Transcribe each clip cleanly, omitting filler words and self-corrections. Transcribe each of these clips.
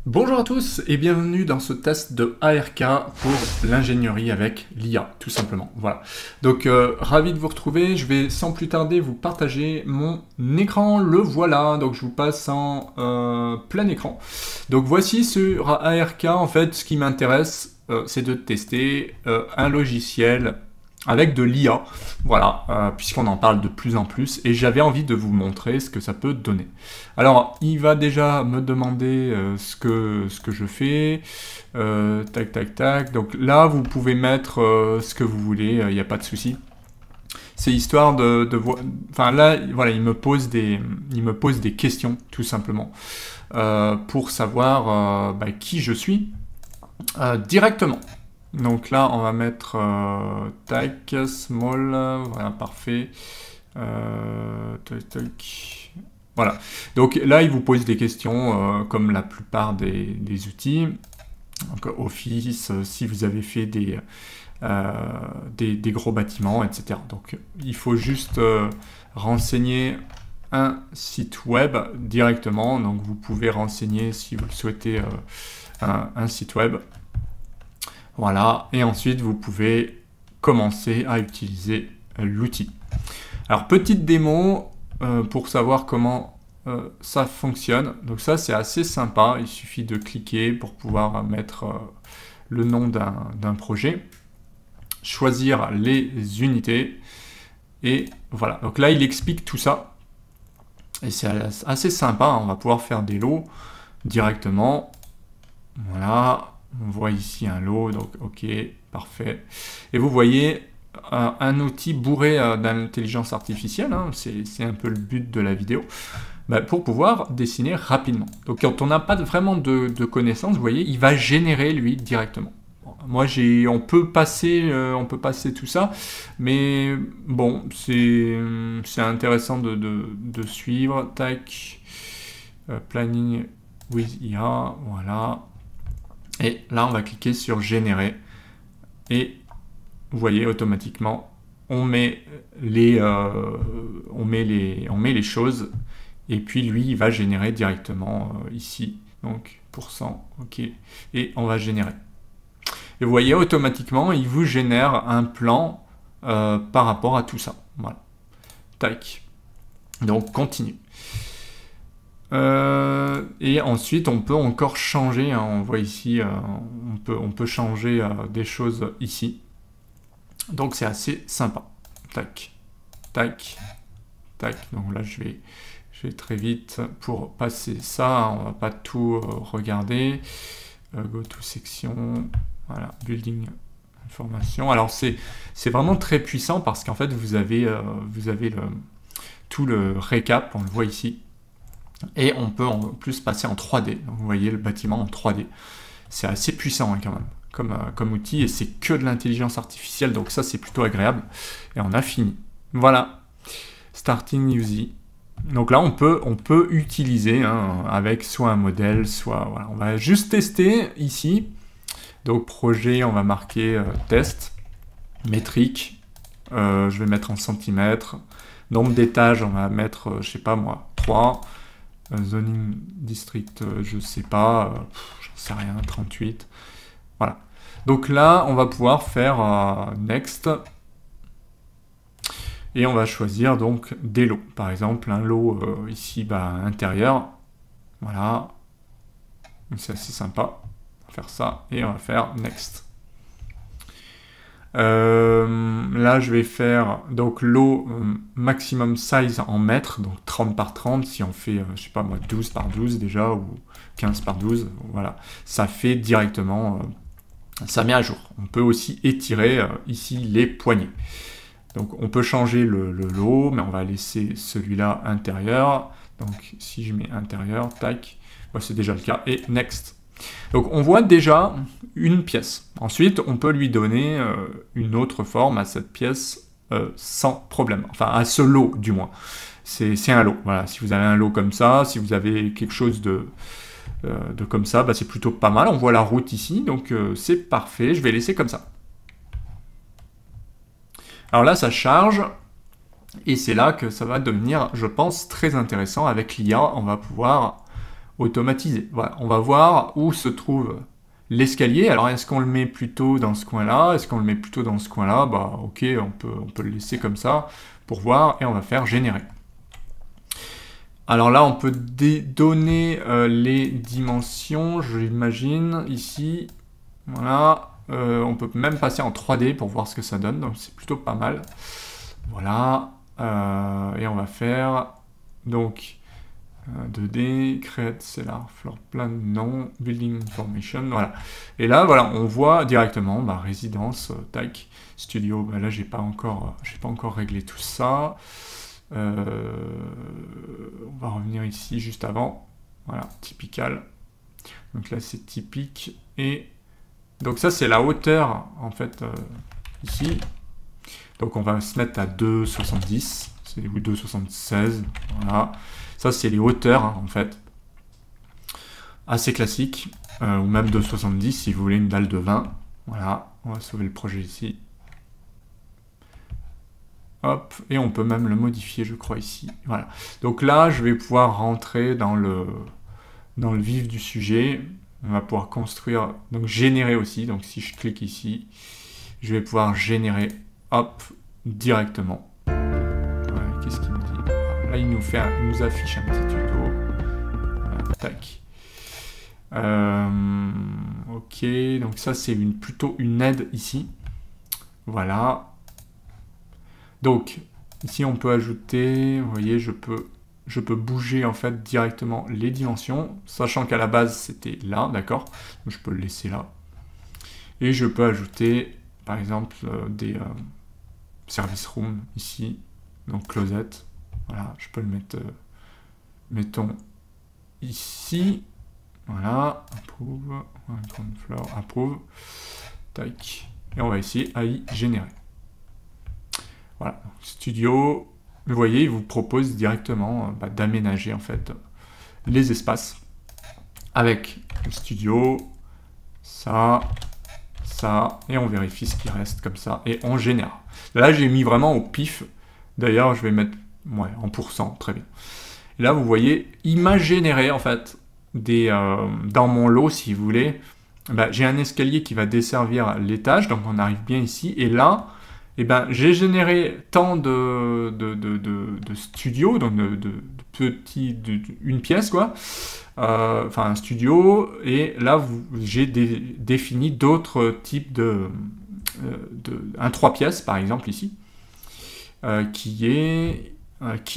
Bonjour à tous et bienvenue dans ce test de ARK pour l'ingénierie avec l'IA, tout simplement. Voilà. Donc, ravi de vous retrouver. Je vais sans plus tarder vous partager mon écran. Le voilà. Donc, je vous passe en plein écran. Donc, voici sur ARK. En fait, ce qui m'intéresse, c'est de tester un logiciel avec de l'IA, voilà, puisqu'on en parle de plus en plus, et j'avais envie de vous montrer ce que ça peut donner. Alors, il va déjà me demander ce que je fais, tac, tac, tac, donc là, vous pouvez mettre ce que vous voulez, il n'y a pas de souci. C'est histoire de voir, enfin là, voilà, il me pose des questions, tout simplement, pour savoir qui je suis directement. Donc là, on va mettre tac, small, voilà, parfait. Tac, tac. Voilà. Donc là, il vous pose des questions comme la plupart des outils. Donc Office, si vous avez fait des gros bâtiments, etc. Donc il faut juste renseigner un site web directement. Donc vous pouvez renseigner, si vous le souhaitez, un site web. Voilà, et ensuite vous pouvez commencer à utiliser l'outil. Alors, petite démo pour savoir comment ça fonctionne. Donc ça, c'est assez sympa. Il suffit de cliquer pour pouvoir mettre le nom d'un projet, choisir les unités, et voilà. Donc là, il explique tout ça. Et c'est assez sympa. On va pouvoir faire des lots directement. Voilà. On voit ici un lot, donc ok, parfait. Et vous voyez un outil bourré d'intelligence artificielle, hein, c'est un peu le but de la vidéo, pour pouvoir dessiner rapidement. Donc quand on n'a pas vraiment de connaissances, vous voyez, il va générer lui directement. Moi, on peut passer tout ça, mais bon, c'est intéressant de suivre. Tac, planning with IA, voilà. Et là, on va cliquer sur générer. Et vous voyez, automatiquement, on met les choses. Et puis, lui, il va générer directement ici. Donc, %, OK. Et on va générer. Et vous voyez, automatiquement, il vous génère un plan par rapport à tout ça. Voilà. Tac. Donc, continue. Et ensuite, on peut encore changer, hein, on voit ici, on peut changer des choses ici. Donc c'est assez sympa. Tac, tac, tac. Donc là, je vais très vite pour passer ça. On va pas tout regarder. Go to section. Voilà, building information. Alors c'est vraiment très puissant parce qu'en fait, vous avez tout le récap, on le voit ici. Et on peut en plus passer en 3D. Donc vous voyez le bâtiment en 3D. C'est assez puissant, hein, quand même, comme outil, et c'est que de l'intelligence artificielle, donc ça c'est plutôt agréable. Et on a fini. Voilà. Starting Uzi. Donc là on peut utiliser, hein, avec soit un modèle, soit... Voilà. On va juste tester ici. Donc projet, on va marquer test. Métrique. Je vais mettre en centimètres. Nombre d'étages, on va mettre, je sais pas moi, 3. Zoning district, je sais pas, j'en sais rien, 38. Voilà. Donc là, on va pouvoir faire next. Et on va choisir donc des lots. Par exemple, un lot ici, intérieur. Voilà. C'est assez sympa. On va faire ça et on va faire next. Là, je vais faire donc lot maximum size en mètres, donc 30 par 30, si on fait, je sais pas moi, 12 par 12 déjà, ou 15 par 12, voilà, ça fait directement, ça met à jour. On peut aussi étirer ici les poignées. Donc on peut changer le lot, mais on va laisser celui-là intérieur. Donc si je mets intérieur, tac, c'est déjà le cas, et next. Donc on voit déjà une pièce. Ensuite, on peut lui donner une autre forme à cette pièce sans problème. Enfin, à ce lot, du moins. C'est un lot. Voilà. Si vous avez un lot comme ça, si vous avez quelque chose de comme ça, c'est plutôt pas mal. On voit la route ici, donc c'est parfait. Je vais laisser comme ça. Alors là, ça charge. Et c'est là que ça va devenir, je pense, très intéressant. Avec l'IA, on va pouvoir automatisé. Voilà, on va voir où se trouve l'escalier. Alors, est-ce qu'on le met plutôt dans ce coin-là? Est-ce qu'on le met plutôt dans ce coin-là? Bah, ok, on peut le laisser comme ça pour voir, et on va faire générer. Alors là, on peut donner les dimensions, j'imagine, ici. Voilà, on peut même passer en 3D pour voir ce que ça donne, donc c'est plutôt pas mal. Voilà, et on va faire, donc, 2D, create cellar floor plan, non, building information, voilà. Et là, voilà, on voit directement, bah, résidence, tac, studio, bah, là, j'ai pas encore réglé tout ça. On va revenir ici juste avant, voilà, typical. Donc là, c'est typique, et donc ça, c'est la hauteur, en fait, ici. Donc on va se mettre à 2,70, ou 2,76, voilà. Ça, c'est les hauteurs, hein, en fait. Assez classique, ou même 2,70 si vous voulez une dalle de 20. Voilà, on va sauver le projet ici. Hop, et on peut même le modifier, je crois, ici. Voilà. Donc là, je vais pouvoir rentrer dans le vif du sujet. On va pouvoir construire, donc générer aussi. Donc si je clique ici, je vais pouvoir générer, hop, directement. Voilà, qu'est-ce qu'il me dit? Là, il nous affiche un petit tuto. Voilà, tac. Ok, donc ça, c'est plutôt une aide ici. Voilà. Donc, ici, on peut ajouter, vous voyez, je peux bouger, en fait, directement les dimensions, sachant qu'à la base, c'était là, d'accord? Je peux le laisser là. Et je peux ajouter, par exemple, des service room, ici, donc closet. Voilà, je peux le mettre, mettons, ici. Voilà, approve, ground floor, approve. Tac. Et on va essayer à y générer. Voilà, Studio, vous voyez, il vous propose directement d'aménager en fait les espaces avec le Studio, ça, et on vérifie ce qui reste comme ça, et on génère. Là, j'ai mis vraiment au pif, d'ailleurs, je vais mettre en pourcent, très bien. Et là, vous voyez, il m'a généré en fait, dans mon lot, si vous voulez, j'ai un escalier qui va desservir l'étage, donc on arrive bien ici, et là, j'ai généré tant de studios, donc une pièce, quoi, enfin un studio, et là, j'ai défini d'autres types un 3 pièces, par exemple, ici, qui est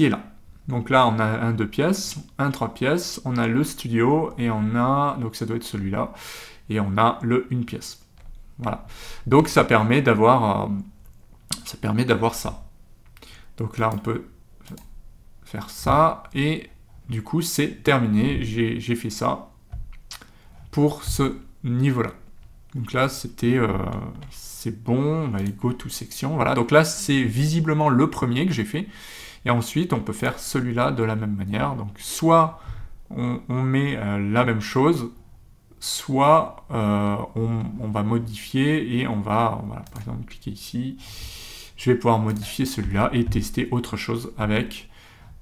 là. Donc là, on a un 2 pièces, un 3 pièces, on a le studio, et on a, donc ça doit être celui-là, et on a le 1 pièce. Voilà. Donc ça permet d'avoir ça. Donc là, on peut faire ça, et du coup, c'est terminé. J'ai fait ça pour ce niveau-là. Donc là, c'est bon. On va aller go to section. Voilà. Donc là, c'est visiblement le premier que j'ai fait. Et ensuite, on peut faire celui-là de la même manière. Donc soit on met la même chose, soit on va modifier et on va par exemple, cliquer ici. Je vais pouvoir modifier celui-là et tester autre chose avec,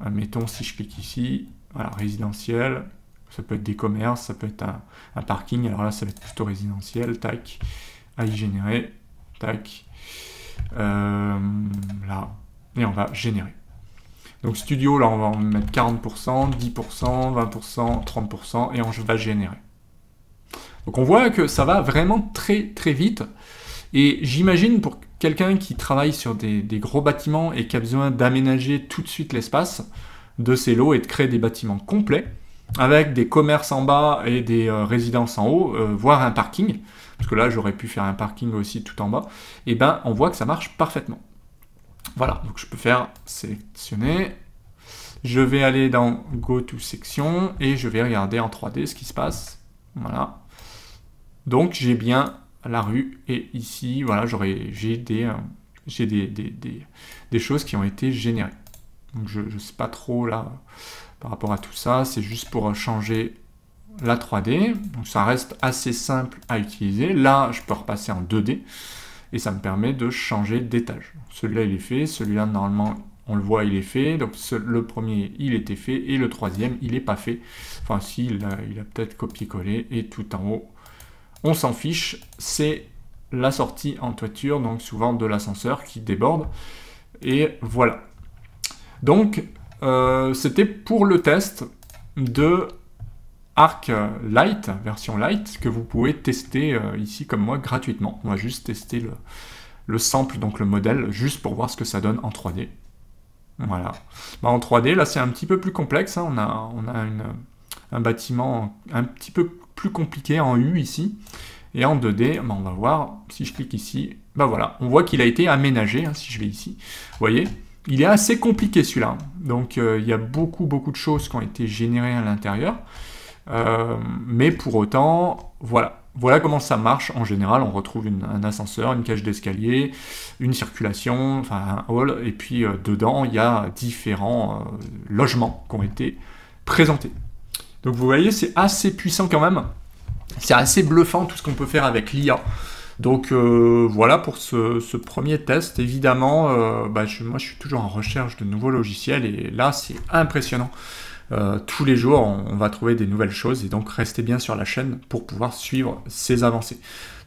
mettons, si je clique ici, voilà, résidentiel, ça peut être des commerces, ça peut être un parking, alors là, ça va être plutôt résidentiel, tac, à y générer, tac, là, et on va générer. Donc studio, là, on va en mettre 40%, 10%, 20%, 30%, et on va générer. Donc on voit que ça va vraiment très très vite, et j'imagine pour quelqu'un qui travaille sur des gros bâtiments et qui a besoin d'aménager tout de suite l'espace de ses lots et de créer des bâtiments complets, avec des commerces en bas et des résidences en haut, voire un parking, parce que là j'aurais pu faire un parking aussi tout en bas, et on voit que ça marche parfaitement. Voilà, donc je peux faire sélectionner, je vais aller dans Go to Section, et je vais regarder en 3D ce qui se passe, voilà. Donc j'ai bien la rue, et ici, voilà, j'ai des choses qui ont été générées. Donc je ne sais pas trop là par rapport à tout ça, c'est juste pour changer la 3D, donc ça reste assez simple à utiliser. Là, je peux repasser en 2D, et ça me permet de changer d'étage. Celui-là, il est fait, celui-là, normalement, on le voit, il est fait. Donc le premier, il était fait, et le troisième, il n'est pas fait. Enfin, si, il a peut-être copié-collé, et tout en haut, on s'en fiche, c'est la sortie en toiture, donc souvent de l'ascenseur qui déborde. Et voilà. Donc, c'était pour le test de Arc Lite, version Lite, que vous pouvez tester ici comme moi gratuitement. On va juste tester le sample, donc le modèle, juste pour voir ce que ça donne en 3D. Voilà. Bah, en 3D, là c'est un petit peu plus complexe, hein. On a un bâtiment un petit peu plus compliqué en U ici. Et en 2D, bah, on va voir, si je clique ici, bah voilà, on voit qu'il a été aménagé, hein, si je vais ici. Vous voyez, il est assez compliqué celui-là. Donc il y a beaucoup de choses qui ont été générées à l'intérieur. Mais pour autant, voilà comment ça marche. En général, on retrouve un ascenseur, une cage d'escalier, une circulation, enfin un hall, et puis dedans, il y a différents logements qui ont été présentés. Donc vous voyez, c'est assez puissant quand même. C'est assez bluffant tout ce qu'on peut faire avec l'IA. Donc voilà pour ce premier test. Évidemment, moi je suis toujours en recherche de nouveaux logiciels, et là c'est impressionnant. Tous les jours, on va trouver des nouvelles choses, et donc restez bien sur la chaîne pour pouvoir suivre ces avancées.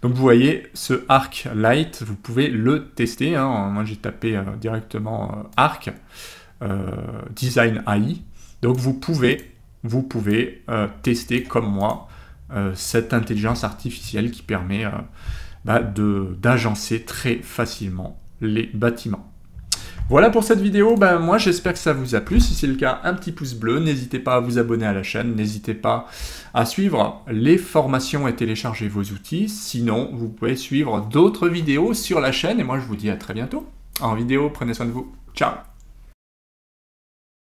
Donc vous voyez, ce Arc Lite, vous pouvez le tester, hein. Moi j'ai tapé directement Arc Design AI. Donc vous pouvez tester comme moi cette intelligence artificielle qui permet d'agencer très facilement les bâtiments. Voilà pour cette vidéo, moi j'espère que ça vous a plu. Si c'est le cas, un petit pouce bleu, n'hésitez pas à vous abonner à la chaîne, n'hésitez pas à suivre les formations et télécharger vos outils. Sinon, vous pouvez suivre d'autres vidéos sur la chaîne, et moi je vous dis à très bientôt en vidéo. Prenez soin de vous, ciao.